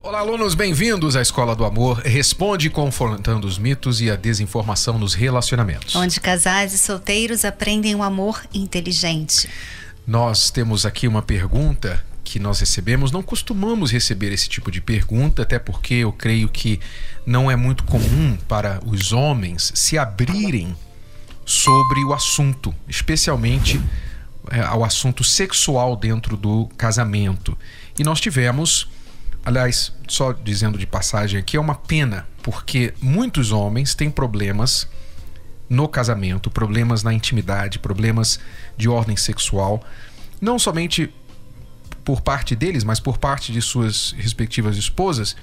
Olá, alunos, bem-vindos à Escola do Amor. Responde confrontando os mitos e a desinformação nos relacionamentos. Onde casais e solteiros aprendem um amor inteligente. Nós temos aqui uma pergunta que nós recebemos. Não costumamos receber esse tipo de pergunta, até porque eu creio que não é muito comum para os homens se abrirem sobre o assunto, especialmente ao assunto sexual dentro do casamento. E nós tivemos... Aliás, só dizendo de passagem aqui, é uma pena, porque muitos homens têm problemas no casamento, problemas na intimidade, problemas de ordem sexual, não somente por parte deles, mas por parte de suas respectivas esposas,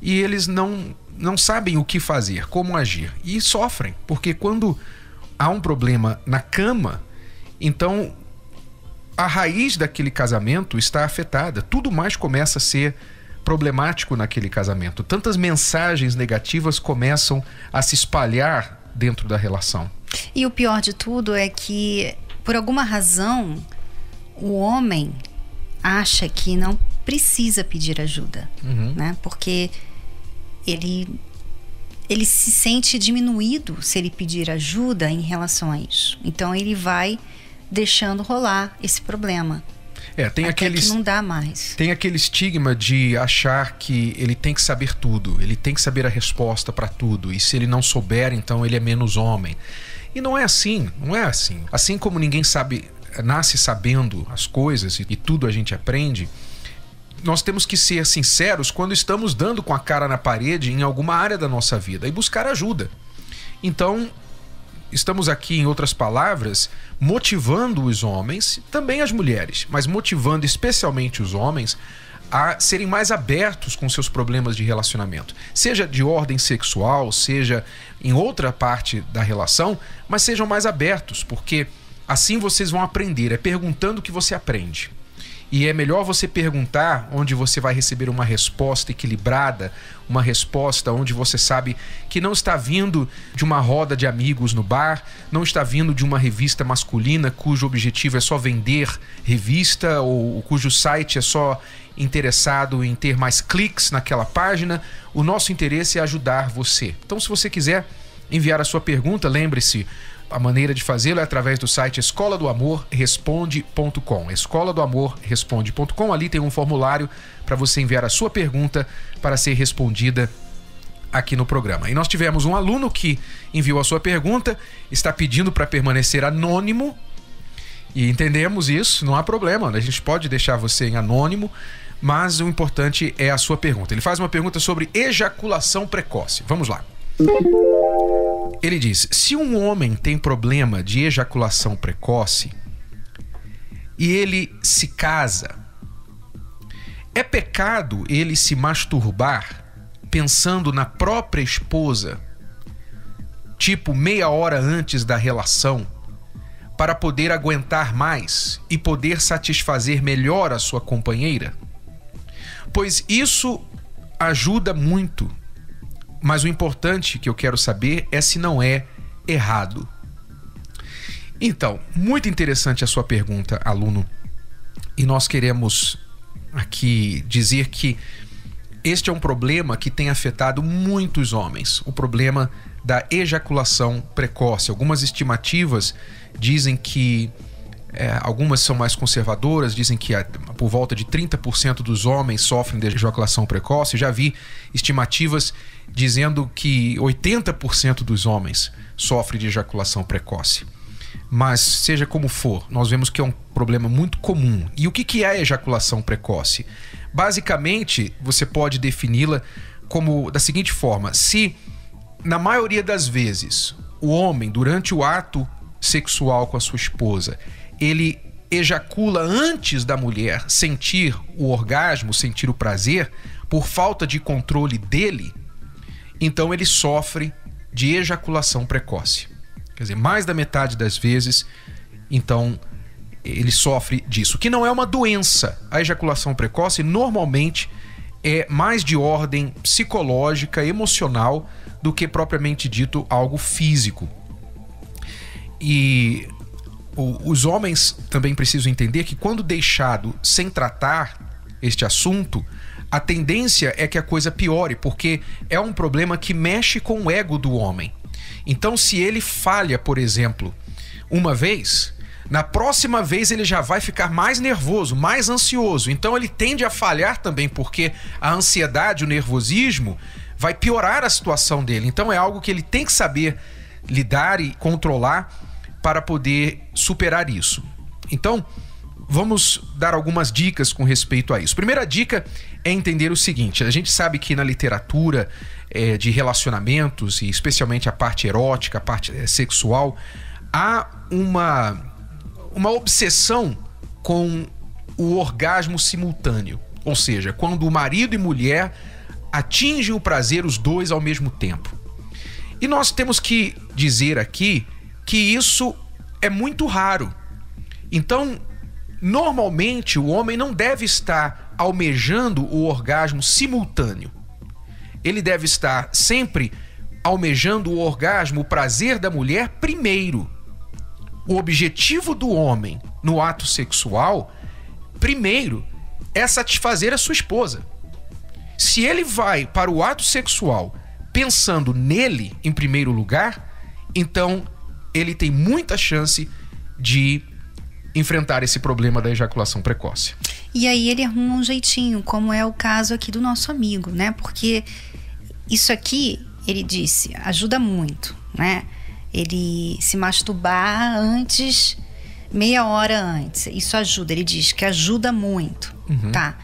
e eles não sabem o que fazer, como agir, e sofrem, porque quando há um problema na cama, então a raiz daquele casamento está afetada, tudo mais começa a ser problemático naquele casamento. Tantas mensagens negativas começam a se espalhar dentro da relação. E o pior de tudo é que, por alguma razão, o homem acha que não precisa pedir ajuda, né? Porque ele se sente diminuído se ele pedir ajuda em relação a isso. Então ele vai deixando rolar esse problema. Tem que não dá mais. Tem aquele estigma de achar que ele tem que saber tudo, ele tem que saber a resposta para tudo, e se ele não souber, então ele é menos homem. E não é assim, não é assim. Assim como ninguém nasce sabendo as coisas e tudo a gente aprende, nós temos que ser sinceros quando estamos dando com a cara na parede em alguma área da nossa vida e buscar ajuda. Então, estamos aqui, em outras palavras, motivando os homens, também as mulheres, mas motivando especialmente os homens a serem mais abertos com seus problemas de relacionamento. Seja de ordem sexual, seja em outra parte da relação, mas sejam mais abertos, porque assim vocês vão aprender. É perguntando que você aprende. E é melhor você perguntar onde você vai receber uma resposta equilibrada, uma resposta onde você sabe que não está vindo de uma roda de amigos no bar, não está vindo de uma revista masculina cujo objetivo é só vender revista ou cujo site é só interessado em ter mais cliques naquela página. O nosso interesse é ajudar você. Então, se você quiser enviar a sua pergunta, lembre-se, a maneira de fazê-lo é através do site escoladoamorresponde.com. escoladoamorresponde.com. Ali tem um formulário para você enviar a sua pergunta para ser respondida aqui no programa. E nós tivemos um aluno que enviou a sua pergunta, está pedindo para permanecer anônimo, e entendemos isso, não há problema, a gente pode deixar você em anônimo, mas o importante é a sua pergunta. Ele faz uma pergunta sobre ejaculação precoce. Vamos lá. Ele diz: se um homem tem problema de ejaculação precoce e ele se casa, é pecado ele se masturbar pensando na própria esposa, tipo meia hora antes da relação, para poder aguentar mais e poder satisfazer melhor a sua companheira? Pois isso ajuda muito. Mas o importante que eu quero saber é se não é errado. Então, muito interessante a sua pergunta, aluno. E nós queremos aqui dizer que este é um problema que tem afetado muitos homens. O problema da ejaculação precoce. Algumas estimativas dizem que... algumas são mais conservadoras, dizem que por volta de 30% dos homens sofrem de ejaculação precoce. Já vi estimativas dizendo que 80% dos homens sofrem de ejaculação precoce. Mas, seja como for, nós vemos que é um problema muito comum. E o que é a ejaculação precoce? Basicamente, você pode defini-la como da seguinte forma: se, na maioria das vezes, o homem, durante o ato sexual com a sua esposa, ele ejacula antes da mulher sentir o orgasmo, sentir o prazer, por falta de controle dele, então ele sofre de ejaculação precoce. Quer dizer, mais da metade das vezes, então, ele sofre disso, que não é uma doença. A ejaculação precoce normalmente é mais de ordem psicológica, emocional, do que propriamente dito algo físico. E os homens também precisam entender que, quando deixado sem tratar este assunto, a tendência é que a coisa piore, porque é um problema que mexe com o ego do homem. Então, se ele falha, por exemplo, uma vez, na próxima vez ele já vai ficar mais nervoso, mais ansioso. Então ele tende a falhar também, porque a ansiedade, o nervosismo, vai piorar a situação dele. Então é algo que ele tem que saber lidar e controlar para poder superar isso. Então, vamos dar algumas dicas com respeito a isso. Primeira dica é entender o seguinte: a gente sabe que na literatura de relacionamentos, e especialmente a parte erótica, a parte sexual, há uma obsessão com o orgasmo simultâneo. Ou seja, quando o marido e mulher atingem o prazer os dois ao mesmo tempo. E nós temos que dizer aqui que isso é muito raro. Então, normalmente o homem não deve estar almejando o orgasmo simultâneo. Ele deve estar sempre almejando o orgasmo, o prazer da mulher primeiro. O objetivo do homem no ato sexual, primeiro, é satisfazer a sua esposa. Se ele vai para o ato sexual pensando nele em primeiro lugar, então ele tem muita chance de enfrentar esse problema da ejaculação precoce. E aí ele arruma um jeitinho, como é o caso aqui do nosso amigo, né? Porque isso aqui, ele disse, ajuda muito, né? Ele se masturbar antes, meia hora antes, isso ajuda, ele diz que ajuda muito, tá?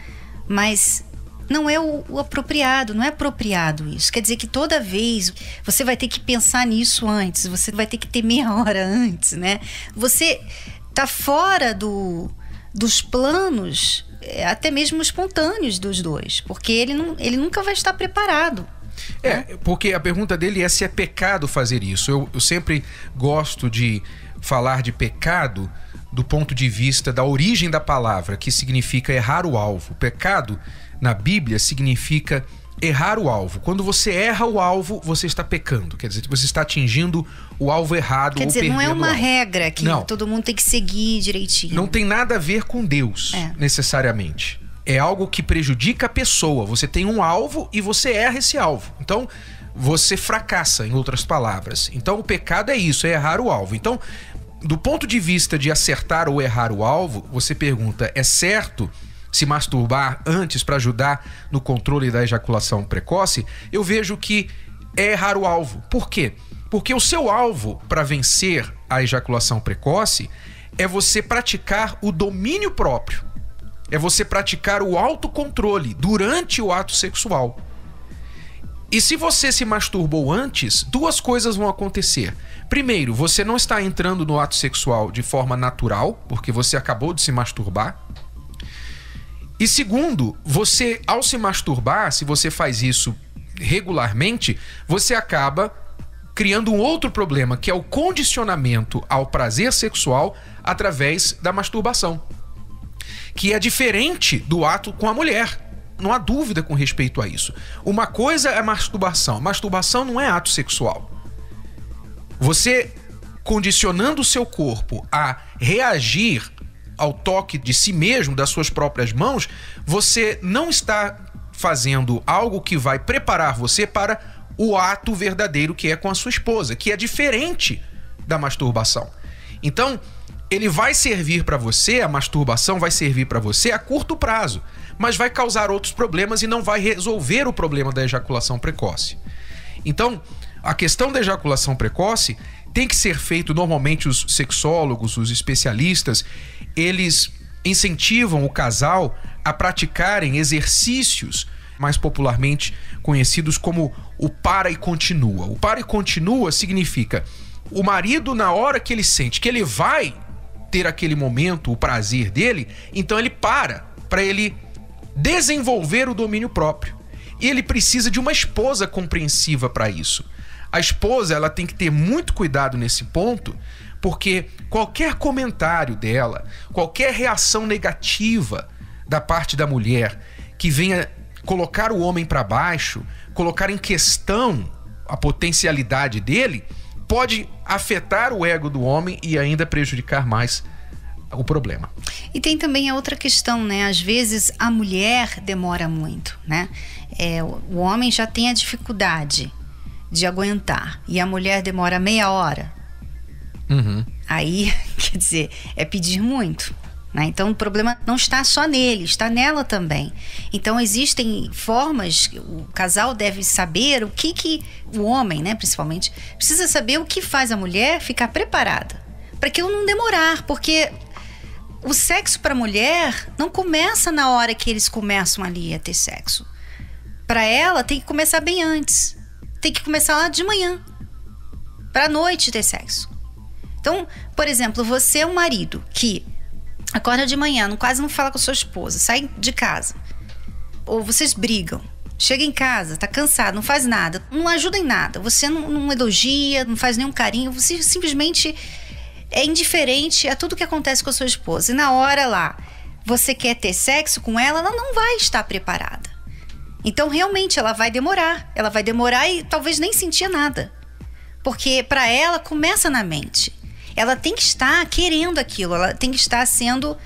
Mas não é o apropriado, não é apropriado isso. Quer dizer que toda vez você vai ter que pensar nisso antes, você vai ter que ter meia hora antes, né? Você tá fora dos planos, até mesmo espontâneos dos dois, porque ele nunca vai estar preparado. Porque a pergunta dele é se é pecado fazer isso. Eu sempre gosto de falar de pecado do ponto de vista da origem da palavra, que significa errar o alvo. Pecado, na Bíblia, significa errar o alvo. Quando você erra o alvo, você está pecando. Quer dizer, você está atingindo o alvo errado. Quer dizer, não é uma regra que todo mundo tem que seguir direitinho. Não tem nada a ver com Deus, necessariamente. É algo que prejudica a pessoa. Você tem um alvo e você erra esse alvo. Então, você fracassa, em outras palavras. Então, o pecado é isso, é errar o alvo. Então, do ponto de vista de acertar ou errar o alvo, você pergunta, é certo se masturbar antes para ajudar no controle da ejaculação precoce? Eu vejo que é errar o alvo. Por quê? Porque o seu alvo para vencer a ejaculação precoce é você praticar o domínio próprio. É você praticar o autocontrole durante o ato sexual. E se você se masturbou antes, duas coisas vão acontecer. Primeiro, você não está entrando no ato sexual de forma natural, porque você acabou de se masturbar. E segundo, você, ao se masturbar, se você faz isso regularmente, você acaba criando um outro problema, que é o condicionamento ao prazer sexual através da masturbação, que é diferente do ato com a mulher. Não há dúvida com respeito a isso. Uma coisa é masturbação. Masturbação não é ato sexual. Você condicionando o seu corpo a reagir ao toque de si mesmo, das suas próprias mãos, você não está fazendo algo que vai preparar você para o ato verdadeiro, que é com a sua esposa, que é diferente da masturbação. Então, ele vai servir para você, a masturbação vai servir para você a curto prazo, mas vai causar outros problemas e não vai resolver o problema da ejaculação precoce. Então, a questão da ejaculação precoce tem que ser feito, normalmente os sexólogos, os especialistas, eles incentivam o casal a praticarem exercícios mais popularmente conhecidos como o para e continua. O para e continua significa o marido, na hora que ele sente que ele vai ter aquele momento, o prazer dele, então ele para ele desenvolver o domínio próprio. E ele precisa de uma esposa compreensiva para isso. A esposa, ela tem que ter muito cuidado nesse ponto, porque qualquer comentário dela, qualquer reação negativa da parte da mulher que venha colocar o homem para baixo, colocar em questão a potencialidade dele, pode afetar o ego do homem e ainda prejudicar mais o problema. E tem também a outra questão, né? Às vezes a mulher demora muito, né? O homem já tem a dificuldade de aguentar e a mulher demora meia hora. Aí, quer dizer, é pedir muito, né? Então o problema não está só nele, está nela também. Então existem formas, o casal deve saber o que o homem, né, principalmente, precisa saber o que faz a mulher ficar preparada para aquilo não demorar, porque o sexo para a mulher não começa na hora que eles começam ali a ter sexo. Para ela tem que começar bem antes, tem que começar lá de manhã, para a noite ter sexo. Então, por exemplo, você é um marido que acorda de manhã, quase não fala com a sua esposa, sai de casa, ou vocês brigam, chega em casa, tá cansado, não faz nada, não ajuda em nada, você não elogia, não faz nenhum carinho, você simplesmente é indiferente a tudo que acontece com a sua esposa. E na hora lá, você quer ter sexo com ela, ela não vai estar preparada. Então, realmente, ela vai demorar e talvez nem sentir nada, porque para ela começa na mente. Ela tem que estar querendo aquilo, ela tem que estar sendo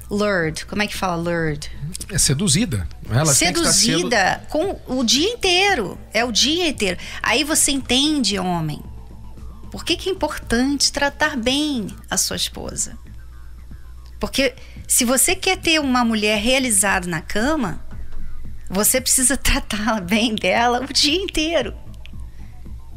lured. Como é que fala lured? É seduzida. Ela seduzida com o dia inteiro. É o dia inteiro. Aí você entende, homem, por que é importante tratar bem a sua esposa. Porque se você quer ter uma mulher realizada na cama, você precisa tratá-la bem dela o dia inteiro.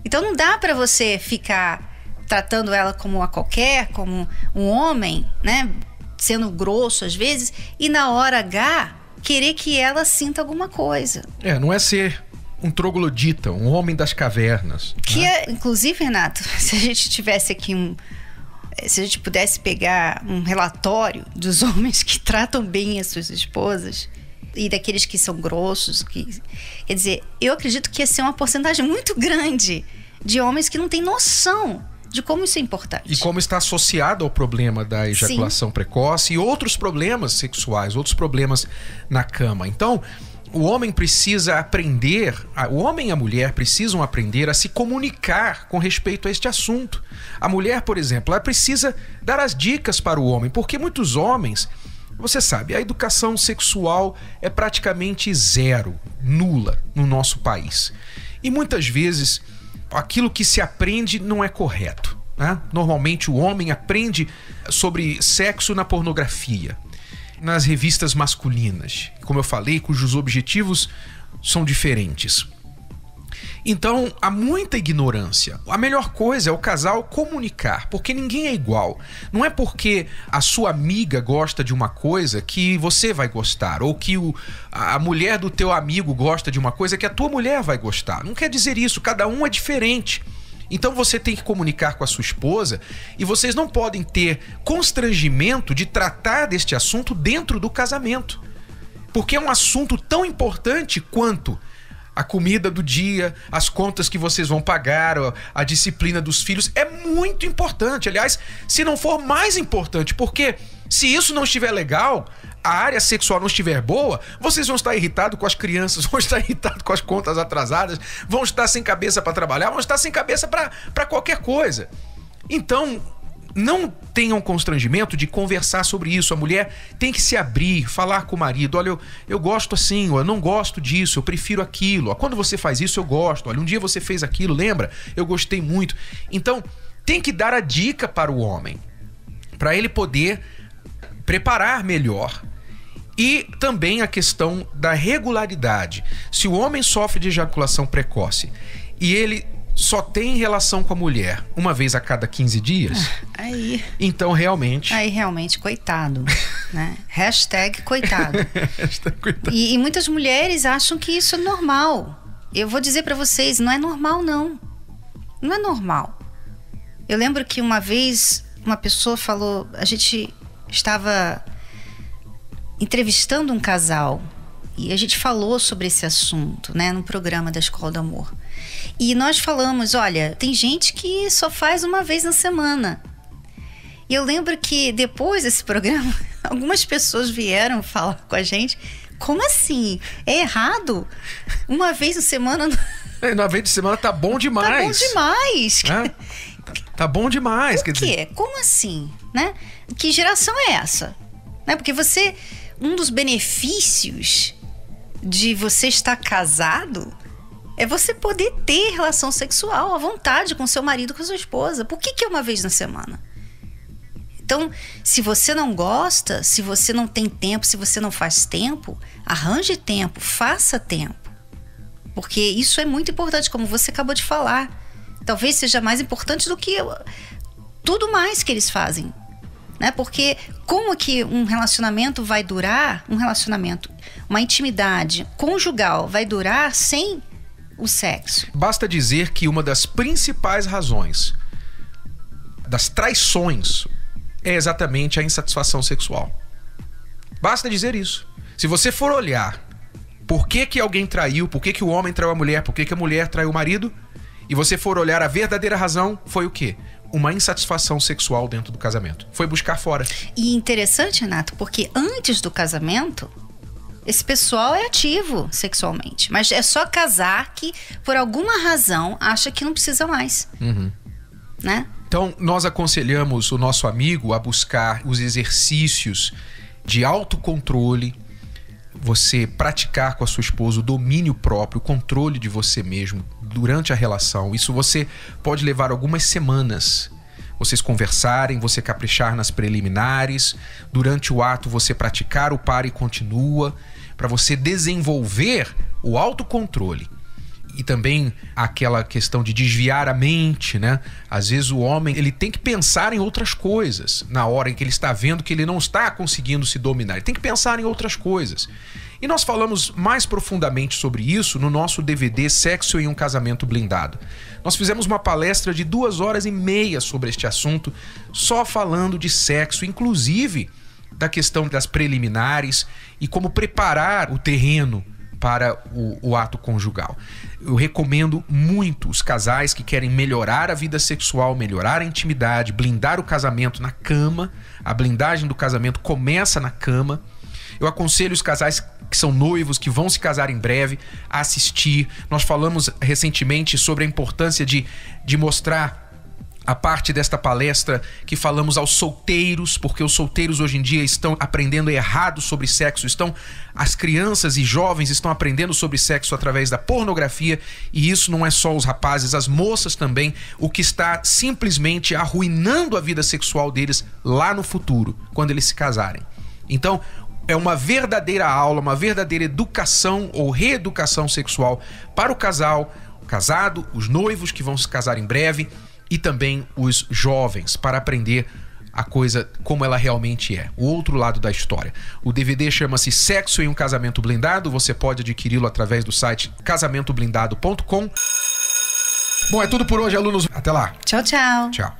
Então não dá para você ficar tratando ela como a qualquer, como um homem, né? Sendo grosso às vezes, e na hora H querer que ela sinta alguma coisa. Não é ser um troglodita, um homem das cavernas. Que é, inclusive, Renato, se a gente tivesse aqui se a gente pudesse pegar um relatório dos homens que tratam bem as suas esposas e daqueles que são grossos, quer dizer, eu acredito que ia ser uma porcentagem muito grande de homens que não têm noção de como isso é importante. E como está associado ao problema da ejaculação precoce e outros problemas sexuais, outros problemas na cama. Então, o homem precisa aprender, o homem e a mulher precisam aprender a se comunicar com respeito a este assunto. A mulher, por exemplo, ela precisa dar as dicas para o homem, porque muitos homens, você sabe, a educação sexual é praticamente zero, nula no nosso país. E muitas vezes aquilo que se aprende não é correto, né? Normalmente o homem aprende sobre sexo na pornografia, nas revistas masculinas, como eu falei, cujos objetivos são diferentes. Então, há muita ignorância. A melhor coisa é o casal comunicar, porque ninguém é igual. Não é porque a sua amiga gosta de uma coisa que você vai gostar, ou que a mulher do teu amigo gosta de uma coisa que a tua mulher vai gostar. Não quer dizer isso, cada um é diferente. Então você tem que comunicar com a sua esposa e vocês não podem ter constrangimento de tratar deste assunto dentro do casamento, porque é um assunto tão importante quanto a comida do dia, as contas que vocês vão pagar, a disciplina dos filhos. É muito importante, aliás, se não for mais importante, porque se isso não estiver legal, a área sexual não estiver boa, vocês vão estar irritados com as crianças, vão estar irritados com as contas atrasadas, vão estar sem cabeça para trabalhar, vão estar sem cabeça para qualquer coisa. Então, não tenham constrangimento de conversar sobre isso. A mulher tem que se abrir, falar com o marido. Olha, eu gosto assim, eu não gosto disso, eu prefiro aquilo. Quando você faz isso, eu gosto. Olha, um dia você fez aquilo, lembra? Eu gostei muito. Então, tem que dar a dica para o homem, para ele poder preparar melhor. E também a questão da regularidade. Se o homem sofre de ejaculação precoce e ele só tem relação com a mulher uma vez a cada 15 dias, então realmente... Aí realmente, coitado, né? Hashtag coitado. Hashtag coitado. E muitas mulheres acham que isso é normal. Eu vou dizer pra vocês, não é normal não. Não é normal. Eu lembro que uma vez uma pessoa falou, a gente estava entrevistando um casal e a gente falou sobre esse assunto, né, num programa da Escola do Amor. E nós falamos, olha, tem gente que só faz uma vez na semana. E eu lembro que depois desse programa, algumas pessoas vieram falar com a gente, como assim? É errado? Uma vez na semana... Uma vez de semana tá bom demais. Tá bom demais. Tá bom demais. Por quê? Como assim? Né? Que geração é essa? Né? Porque um dos benefícios de você estar casado é você poder ter relação sexual à vontade com seu marido, com sua esposa. Por que é uma vez na semana? Então, se você não gosta, se você não tem tempo, se você não faz tempo, arranje tempo, faça tempo. Porque isso é muito importante, como você acabou de falar. Talvez seja mais importante do que tudo mais que eles fazem. Né? Porque como que um relacionamento vai durar, uma intimidade conjugal vai durar sem o sexo? Basta dizer que uma das principais razões das traições é exatamente a insatisfação sexual. Basta dizer isso. Se você for olhar por que alguém traiu, por que o homem traiu a mulher, por que a mulher traiu o marido, e você for olhar a verdadeira razão, foi o quê? Uma insatisfação sexual dentro do casamento. Foi buscar fora. E interessante, Renato, porque antes do casamento, esse pessoal é ativo sexualmente. Mas é só casar que, por alguma razão, acha que não precisa mais. Né? Então, nós aconselhamos o nosso amigo a buscar os exercícios de autocontrole, você praticar com a sua esposa o domínio próprio, o controle de você mesmo durante a relação. Isso você pode levar algumas semanas. Vocês conversarem, você caprichar nas preliminares, durante o ato você praticar o para e continua, para você desenvolver o autocontrole. E também aquela questão de desviar a mente, né? Às vezes o homem ele tem que pensar em outras coisas na hora em que ele está vendo que ele não está conseguindo se dominar. Ele tem que pensar em outras coisas. E nós falamos mais profundamente sobre isso no nosso DVD Sexo em um Casamento Blindado. Nós fizemos uma palestra de 2h30 sobre este assunto, só falando de sexo, inclusive da questão das preliminares e como preparar o terreno para o ato conjugal. Eu recomendo muito os casais que querem melhorar a vida sexual, melhorar a intimidade, blindar o casamento na cama. A blindagem do casamento começa na cama. Eu aconselho os casais que são noivos, que vão se casar em breve, a assistir. Nós falamos recentemente sobre a importância de mostrar a parte desta palestra que falamos aos solteiros, porque os solteiros hoje em dia estão aprendendo errado sobre sexo, as crianças e jovens estão aprendendo sobre sexo através da pornografia, e isso não é só os rapazes, as moças também, o que está simplesmente arruinando a vida sexual deles lá no futuro, quando eles se casarem. Então, é uma verdadeira aula, uma verdadeira educação ou reeducação sexual para o casal, o casado, os noivos que vão se casar em breve, e também os jovens, para aprender a coisa como ela realmente é, o outro lado da história. O DVD chama-se Sexo em um Casamento Blindado, você pode adquiri-lo através do site casamentoblindado.com. Bom, é tudo por hoje, alunos. Até lá. Tchau, tchau. Tchau.